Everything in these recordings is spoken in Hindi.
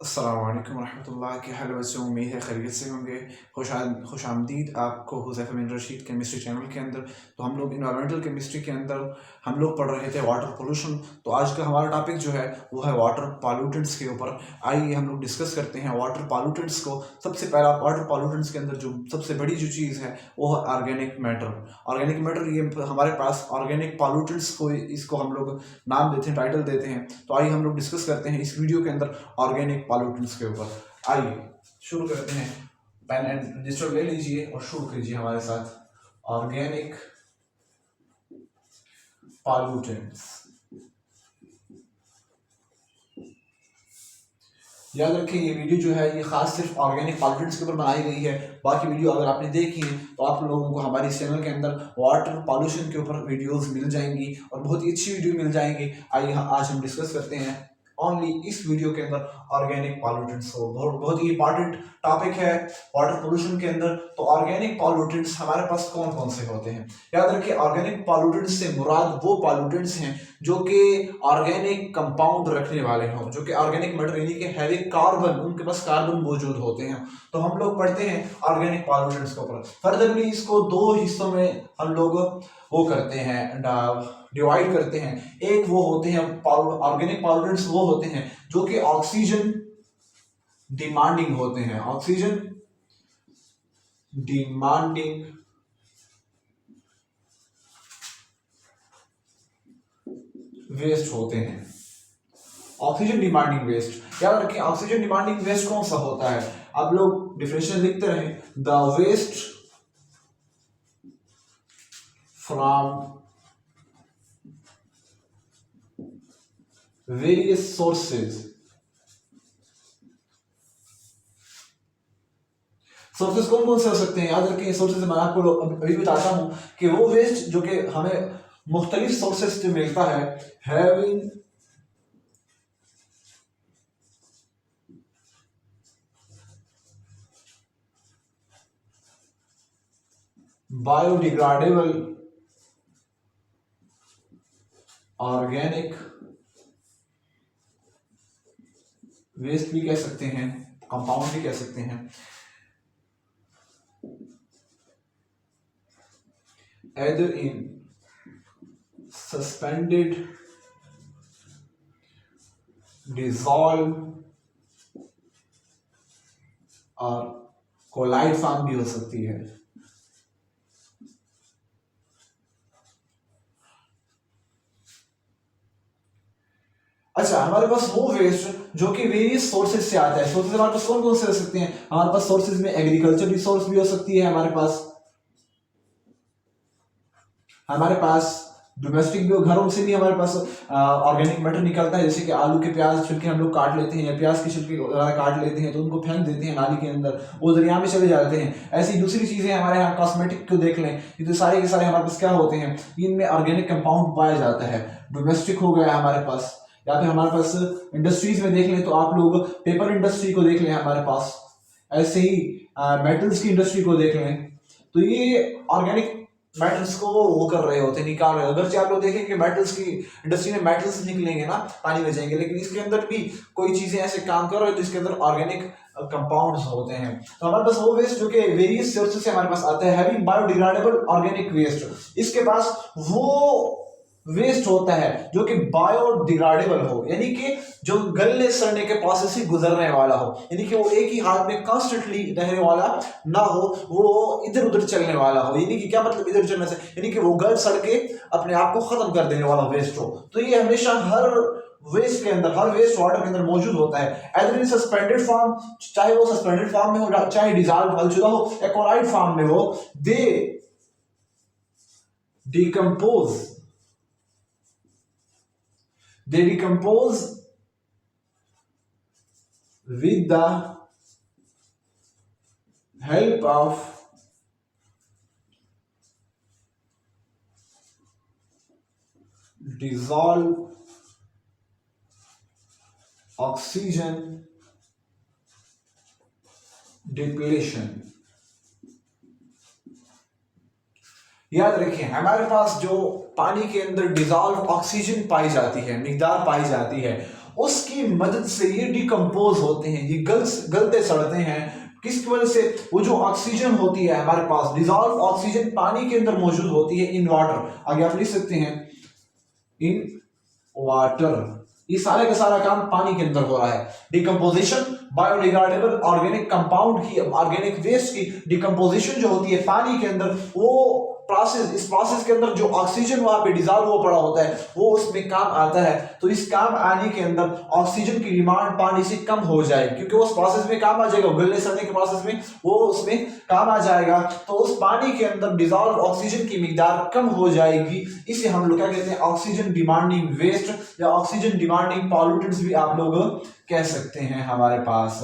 अस्सलाम वालेकुम रहमतुल्लाह। क्या हाल वैसे उम्मीद है खैरियत से होंगे। खुश आमदीद आपको हुज़ैफ़ा बिन रशीद केमिस्ट्री चैनल के अंदर। तो हम लोग इन्वायरमेंटल केमिस्ट्री के अंदर हम लोग पढ़ रहे थे वाटर पोल्यूशन। तो आज का हमारा टॉपिक जो है वो है वाटर पॉल्यूटेंट्स के ऊपर। आइए हम लोग डिस्कस करते हैं वाटर पॉल्यूटेंट्स को। सबसे पहला वाटर पॉल्यूटेंट्स के अंदर जो सबसे बड़ी जो चीज़ है वो है ऑर्गेनिक मैटर। ऑर्गेनिक मैटर ये हमारे पास ऑर्गेनिक पॉल्यूटेंट्स को इसको हम लोग नाम देते हैं, टाइटल देते हैं। तो आइए हम लोग डिस्कस करते हैं इस वीडियो के अंदर ऑर्गेनिक पॉल्यूटेंट्स के ऊपर। आइए शुरू करते हैं। पेन एंड रजिस्टर ले लीजिए और शुरू कीजिए हमारे साथ। Organic pollutants. याद रखिए ये वीडियो जो है ये खास सिर्फ ऑर्गेनिक पॉल्यूटेंट्स के ऊपर बनाई गई है। बाकी वीडियो अगर आपने देखी है तो आप लोगों को हमारे इस चैनल के अंदर वाटर पॉल्यूशन के ऊपर वीडियोस मिल जाएंगी और बहुत ही अच्छी वीडियो मिल जाएंगी। आइए आज हम डिस्कस करते हैं ओनली इस वीडियो के अंदर ऑर्गेनिक पॉल्यूटेंट्स को। बहुत ही इंपॉर्टेंट टॉपिक है वाटर पोल्यूशन के अंदर। तो ऑर्गेनिक पॉल्यूटेंट्स हमारे पास कौन कौन से होते हैं? याद रखिए ऑर्गेनिक पॉल्यूटेंट्स से मुराद वो पॉल्यूटेंट्स हैं जो कि ऑर्गेनिक कंपाउंड रखने वाले हों, जो कि ऑर्गेनिक मैटर यानी कि हैवी कार्बन, उनके पास कार्बन मौजूद होते हैं। तो हम लोग पढ़ते हैं ऑर्गेनिक पॉल्यूटेंट्स के ऊपर। फर्दरली इसको दो हिस्सों में हम लोग वो करते हैं, डिवाइड करते हैं। एक वो होते हैं ऑर्गेनिक पॉल्यूटेंट्स, वो होते हैं जो कि ऑक्सीजन डिमांडिंग होते हैं, ऑक्सीजन डिमांडिंग वेस्ट होते हैं। ऑक्सीजन डिमांडिंग वेस्ट, याद रखें ऑक्सीजन डिमांडिंग वेस्ट कौन सा होता है? आप लोग डिफिनेशन लिखते रहें। The waste from various sources. Sources कौन कौन से हो सकते हैं? याद रखें सोर्सेज मैं आपको अभी बताता हूं कि वो वेस्ट जो कि हमें मुख्तलिफ सोर्सेज से मिलता है, हैविंग बायोडिग्रेडेबल ऑर्गेनिक वेस्ट भी कह सकते हैं, कंपाउंड भी कह सकते हैं। either in suspended, dissolved और कोलाइड फॉर्म भी हो सकती है। अच्छा, हमारे पास वो वेस्ट जो कि वेरियस सोर्सेज से आता है। सोर्सेज हमारे पास कौन कौन से हो सकते हैं? हमारे पास सोर्सेज में एग्रीकल्चर रिसोर्स भी हो सकती है, हमारे पास डोमेस्टिक भी, घरों से भी हमारे पास ऑर्गेनिक मैटर निकलता है। जैसे कि आलू के प्याज छिलके हम लोग काट लेते हैं या प्याज के छिलके काट लेते हैं तो उनको फेंक देते हैं नाली के अंदर, वो दरिया में चले जाते हैं। ऐसी दूसरी चीजें हमारे यहाँ कॉस्मेटिक को देख लें, ये तो सारे के सारे हमारे पास क्या होते हैं, इनमें ऑर्गेनिक कंपाउंड पाया जाता है। डोमेस्टिक हो गया हमारे पास, या फिर हमारे पास इंडस्ट्रीज में देख लें तो आप लोग पेपर इंडस्ट्री को देख लें हमारे पास, ऐसे ही मेटल्स की इंडस्ट्री को देख लें। तो ये ऑर्गेनिक मेटल्स को वो कर रहे होते हैं, निकाल रहे होते हैं। अगर आप लोग देखेंगे मेटल्स की इंडस्ट्री में मेटल्स निकलेंगे ना, पानी में जाएंगे, लेकिन इसके अंदर भी कोई चीजें ऐसे काम कर रहे हो तो इसके अंदर ऑर्गेनिक कंपाउंड्स होते हैं। तो हमारे पास वो वेस्ट जो कि वेरियस सोर्सेज से हमारे पास आता है, हैविंग बायोडिग्रेडेबल ऑर्गेनिक वेस्ट। इसके पास वो वेस्ट होता है जो कि बायोडिग्रेडेबल हो, यानी कि जो गलने सड़ने के प्रोसेस से गुजरने वाला हो, यानी कि वो एक ही हाथ में कॉन्स्टेंटली रहने वाला ना हो, वो इधर उधर चलने वाला हो। यानी कि क्या मतलब इधर चलने से, यानी कि वो गल सड़ के अपने आप को खत्म कर देने वाला वेस्ट हो। तो ये हमेशा हर वेस्ट के अंदर, हर वेस्ट वाटर के अंदर मौजूद होता है। एदर इन सस्पेंडेड फॉर्म, चाहे वो सस्पेंडेड फॉर्म में हो, चाहे डिसॉल्व हलचुदा हो, या कोलाइड फॉर्म में हो, दे decompose with the help of dissolved oxygen depletion। याद रखें हमारे पास जो पानी के अंदर डिसॉल्व ऑक्सीजन पाई जाती है, मिकदार पाई जाती है, उसकी मदद से ये डिकम्पोज होते हैं, ये गलते सड़ते हैं। किसकी वजह से? वो जो ऑक्सीजन होती है हमारे पास, डिजॉल्व ऑक्सीजन पानी के अंदर मौजूद होती है इन वाटर। आगे आप लिख सकते हैं इन वाटर। ये सारे का सारा काम पानी के अंदर हो रहा है। डिकम्पोजिशन, बायोडिग्रेडेबल ऑर्गेनिक कंपाउंड की, ऑर्गेनिक वेस्ट की डिकम्पोजिशन जो होती है पानी के अंदर, वो प्रोसेस, इस प्रोसेस के अंदर जो ऑक्सीजन वहां पे डिजॉल्व हो पड़ा होता है वो उसमें काम आता है। तो इस काम आने के अंदर ऑक्सीजन की डिमांड पानी से कम हो जाएगी, क्योंकि वो उस प्रोसेस में काम आ जाएगा, गलने सड़ने के प्रोसेस में वो उसमें काम आ जाएगा। तो उस पानी के अंदर डिजॉल्व ऑक्सीजन की मिकदार कम हो जाएगी। इसे हम लोग क्या कहते हैं? ऑक्सीजन डिमांडिंग वेस्ट या ऑक्सीजन डिमांडिंग पॉल्यूटेंट्स भी आप लोग कह सकते हैं हमारे पास।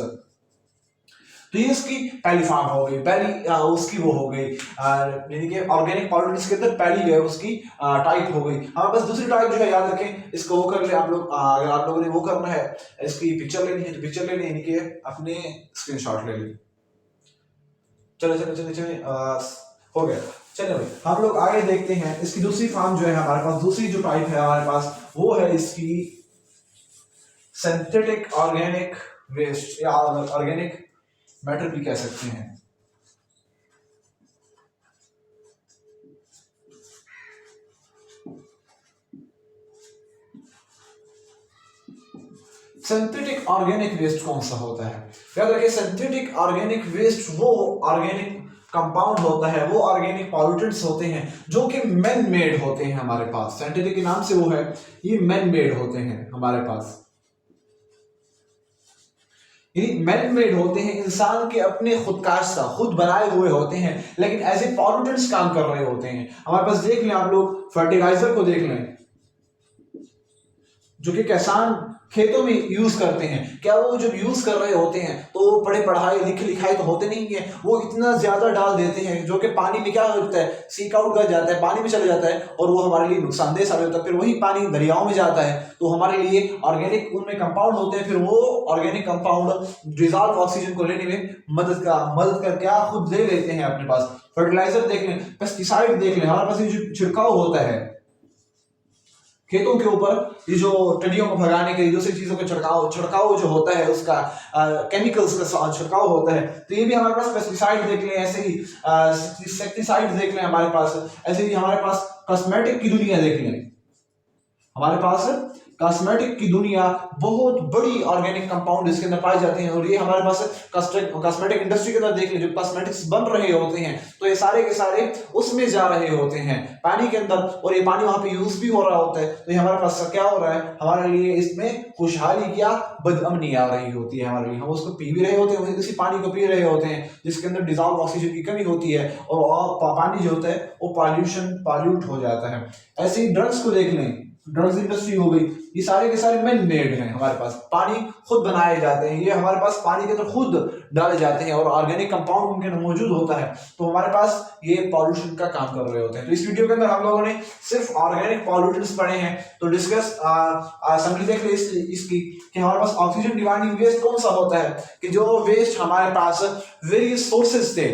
तो ये इसकी पहली फॉर्म हो गई, पहली उसकी वो हो गई, यानी कि ऑर्गेनिक पॉल्यूटेंट्स के अंदर पहली जो है उसकी टाइप हो गई। हमारे पास दूसरी टाइप जो है, याद रखें इसको वो कर ले आप लोग। अगर आप लोगों ने वो करना है, इसकी पिक्चर लेनी है तो पिक्चर लेनी है, यानी कि अपने स्क्रीनशॉट ले ली। चलो चलो चलो चलो हो गया। चलिए भाई हम लोग आगे देखते हैं। इसकी दूसरी फॉर्म जो है हमारे पास, दूसरी जो टाइप है हमारे पास वो है इसकी सिंथेटिक ऑर्गेनिक वेस्ट या ऑर्गेनिक मैटर भी कह सकते हैं। सिंथेटिक ऑर्गेनिक वेस्ट कौन सा होता है? याद रखिए, सिंथेटिक ऑर्गेनिक वेस्ट वो ऑर्गेनिक कंपाउंड होता है, वो ऑर्गेनिक पॉल्यूटेंट्स होते हैं जो कि मैन मेड होते हैं हमारे पास। सिंथेटिक के नाम से वो है, ये मैन मेड होते हैं हमारे पास, मैन मेड होते हैं, इंसान के अपने खुद काश्ता, खुद बनाए हुए होते हैं, लेकिन एज ए पॉल्यूटेंट्स काम कर रहे होते हैं। हमारे पास देख लें आप लोग, फर्टिलाइजर को देख लें जो कि किसान खेतों में यूज करते हैं। क्या वो जब यूज कर रहे होते हैं तो पढ़े पढ़ाई लिखे लिखाई तो होते नहीं है, वो इतना ज्यादा डाल देते हैं जो कि पानी में क्या होता है, सीक आउट कर जाता है, पानी में चले जाता है और वो हमारे लिए नुकसानदेह साबित होता है। फिर वही पानी दरियाओं में जाता है, तो हमारे लिए ऑर्गेनिक उनमें कंपाउंड होते हैं, फिर वो ऑर्गेनिक कंपाउंड डिजॉल्व ऑक्सीजन को लेने में मदद कर क्या खुद ले लेते हैं अपने पास। फर्टिलाइजर देख लें, पेस्टिसाइड देख लें, हमारे पास ये जो छिड़काव होता है खेतों के ऊपर, ये जो टिड्डियों को भगाने के लिए दूसरी चीजों का छिड़काव जो होता है, उसका केमिकल्स का छिड़काव होता है, तो ये भी हमारे पास पेस्टिसाइड देख लें, ऐसे ही इंसेक्टिसाइड देख लें हमारे पास, ऐसे ही हमारे पास कॉस्मेटिक की दुनिया देख लें। हमारे पास कॉस्मेटिक की दुनिया बहुत बड़ी ऑर्गेनिक कंपाउंड इसके अंदर पाए जाते हैं, और ये हमारे पास कॉस्मेटिक इंडस्ट्री के अंदर देख लें, जो कॉस्मेटिक्स बन रहे होते हैं तो ये सारे के सारे उसमें जा रहे होते हैं पानी के अंदर, और ये पानी वहां पे यूज भी हो रहा होता है। तो ये हमारे पास क्या हो रहा है, हमारे लिए इसमें खुशहाली क्या बदअमनी आ रही होती है हमारे लिए। हम उसको पी भी रहे होते हैं, इसी पानी को पी रहे होते हैं जिसके अंदर डिजॉल्व ऑक्सीजन की कमी होती है, और पानी जो होता है वो पॉल्यूट हो जाता है। ऐसे ही ड्रग्स को देख लें, ड्रग्स इंडस्ट्री हो गई, ये सारे के सारे मैन मेड हैं हमारे पास, पानी खुद बनाए जाते हैं, ये हमारे पास पानी के अंदर खुद डाले जाते हैं और ऑर्गेनिक कंपाउंड उनके अंदर मौजूद होता है, तो हमारे पास ये पॉल्यूशन का काम कर रहे होते हैं। तो इस वीडियो के अंदर हम लोगों ने सिर्फ ऑर्गेनिक पॉल्यूटेंट्स पढ़े हैं। तो डिस्कस समरी देख ले इसकी कि हमारे पास ऑक्सीजन डिमांडिंग वेस्ट कौन सा होता है, कि जो वेस्ट हमारे पास वेरियस सोर्सेज थे,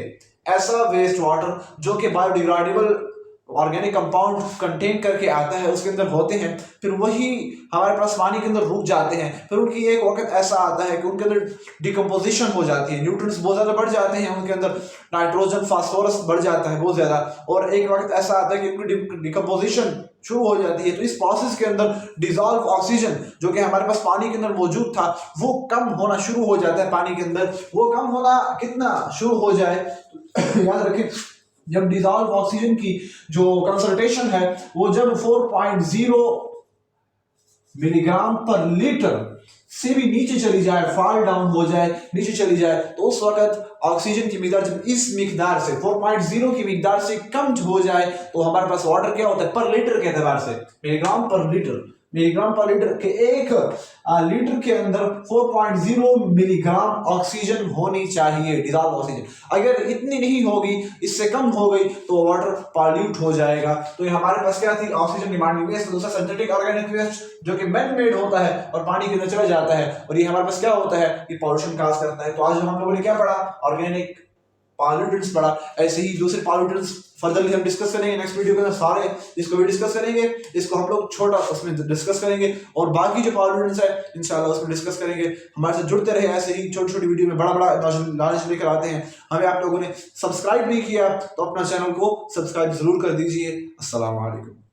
ऐसा वेस्ट वाटर जो कि बायोडिग्रेडेबल ऑर्गेनिक कंपाउंड कंटेन करके आता है, उसके अंदर होते हैं, फिर वही हमारे पास पानी के अंदर रुक जाते हैं, फिर उनकी एक वक्त ऐसा आता है कि उनके अंदर डिकम्पोजिशन हो जाती है, न्यूट्रिएंट्स बहुत ज्यादा बढ़ जाते हैं उनके अंदर, नाइट्रोजन फास्फोरस बढ़ जाता है बहुत ज्यादा, और एक वक्त ऐसा आता है कि उनकी डिकम्पोजिशन शुरू हो जाती है। तो इस प्रोसेस के अंदर डिजॉल्व ऑक्सीजन जो कि हमारे पास पानी के अंदर मौजूद था वो कम होना शुरू हो जाता है पानी के अंदर। वो कम होना कितना शुरू हो जाए, याद रखें, जब डिजॉल्व ऑक्सीजन की जो कंसंट्रेशन है वो जब 4.0 मिलीग्राम पर लीटर से भी नीचे चली जाए, फॉल डाउन हो जाए, नीचे चली जाए, तो उस वक्त ऑक्सीजन की मिकदार जब इस मिकदार से 4.0 की मिकदार से कम हो जाए तो हमारे पास वाटर क्या होता है, पर लीटर के एतबार से मिलीग्राम पर लीटर के एक लीटर के अंदर 4.0 मिलीग्राम ऑक्सीजन होनी चाहिए, डिजॉल्व ऑक्सीजन। अगर इतनी नहीं होगी, इससे कम हो गई तो वाटर पॉल्यूट हो जाएगा। तो ये हमारे पास क्या थी, ऑक्सीजन डिमांडिंग वेस्ट, दूसरा सिंथेटिक ऑर्गेनिक वेस्ट जो कि मैन मेड होता है और पानी के अंदर चला जाता है, और ये हमारे पास क्या होता है, ये पॉल्यूशन काज करता है। तो आज हम लोगों ने क्या पढ़ा, ऑर्गेनिक पॉल्यूटेंट्स बढ़ा। ऐसे ही दूसरे पॉल्यूटेंट्स फर्दरली हम डिस्कस करेंगे नेक्स्ट वीडियो के अंदर, सारे इसको भी डिस्कस करेंगे। इसको हम लोग छोटा उसमें डिस्कस करेंगे और बाकी जो पॉल्यूटेंट्स है इंशाल्लाह उसमें डिस्कस करेंगे। हमारे साथ जुड़ते रहे, ऐसे ही छोटी छोटी वीडियो में बड़ा बड़ा नॉलेज लेकर आते हैं। हमें आप लोगों ने सब्सक्राइब नहीं किया तो अपना चैनल को सब्सक्राइब जरूर कर दीजिए। अस्सलाम वालेकुम।